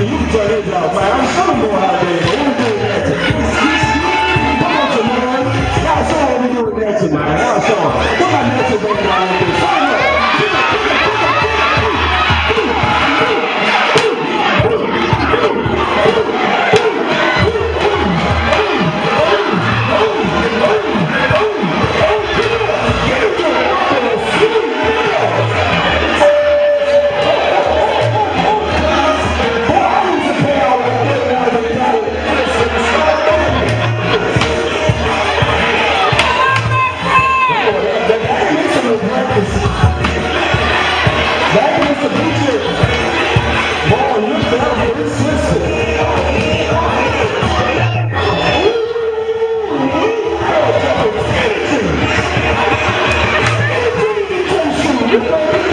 You can turn his off, man. I'm sure more out there. What we doing Natchez? Come on, man. Y'all show what we doing Natchez, man. Y'all show them. What about Natchez baby out there? Sign up. Jefferson.